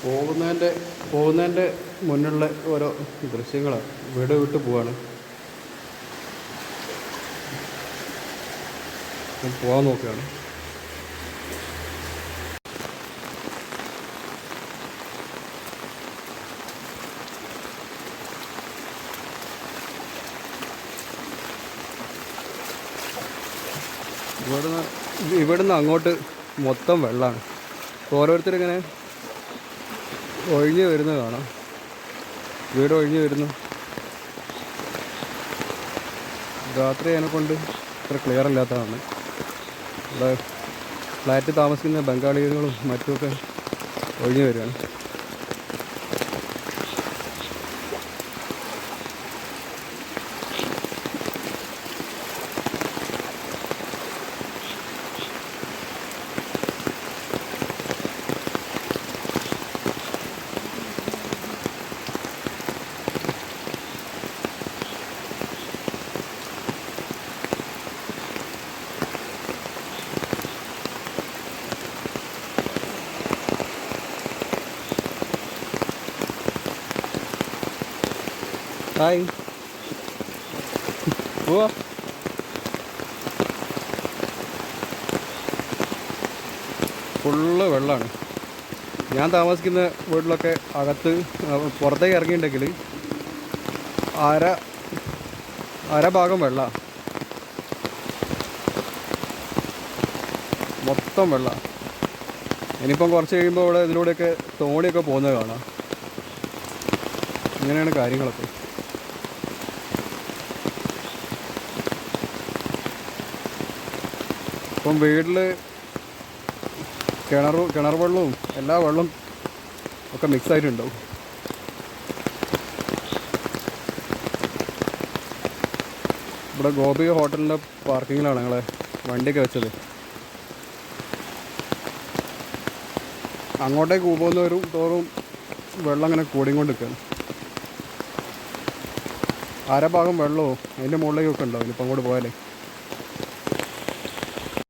പോകുന്നതിൻ്റെ മുന്നുള്ള ഓരോ ദൃശ്യങ്ങളാണ്. വീട് വിട്ട് പോവാണ്. പോകാൻ നോക്കുകയാണ്. ഇവിടുന്ന് അങ്ങോട്ട് മൊത്തം വെള്ളമാണ്. ഓരോരുത്തരിങ്ങനെ ഒഴിഞ്ഞു വരുന്നത് കാണാം. വീട് ഒഴിഞ്ഞു വരുന്നു. രാത്രി അതിനെക്കൊണ്ട് അത്ര ക്ലിയർ അല്ലാത്തതാണ്. ഇവിടെ ഫ്ലാറ്റ് താമസിക്കുന്ന ബംഗാളികളും മറ്റുമൊക്കെ ഒഴിഞ്ഞു വരികയാണ്. ഹായ്, പോവാ. ഫുള്ള് വെള്ളമാണ്. ഞാൻ താമസിക്കുന്ന വീട്ടിലൊക്കെ അകത്ത് പുറത്തേക്ക് ഇറങ്ങിയിട്ടുണ്ടെങ്കിൽ അര ഭാഗം വെള്ളമാണ്. മൊത്തം വെള്ളമാണ്. ഇനിയിപ്പം കുറച്ച് കഴിയുമ്പോൾ ഇവിടെ ഇതിലൂടെയൊക്കെ തോണിയൊക്കെ പോകുന്നത് കാണാം. ഇങ്ങനെയാണ് കാര്യങ്ങളൊക്കെ. ഇപ്പം വീട്ടിൽ കിണർ വെള്ളവും എല്ലാ വെള്ളവും ഒക്കെ മിക്സ് ആയിട്ടുണ്ടാവും. ഇവിടെ ഗോപി ഹോട്ടലിൻ്റെ പാർക്കിങ്ങിലാണ് ഞങ്ങളെ വണ്ടിയൊക്കെ വെച്ചത്. അങ്ങോട്ടേക്ക് പോകുന്നവരും തോറും വെള്ളം അങ്ങനെ കൂടിക്കൊണ്ടിരിക്കുകയാണ്. അരഭാഗം വെള്ളവും അതിൻ്റെ മുകളിലേക്കൊക്കെ ഉണ്ടാവും ഇപ്പം അങ്ങോട്ട് പോയാലേ.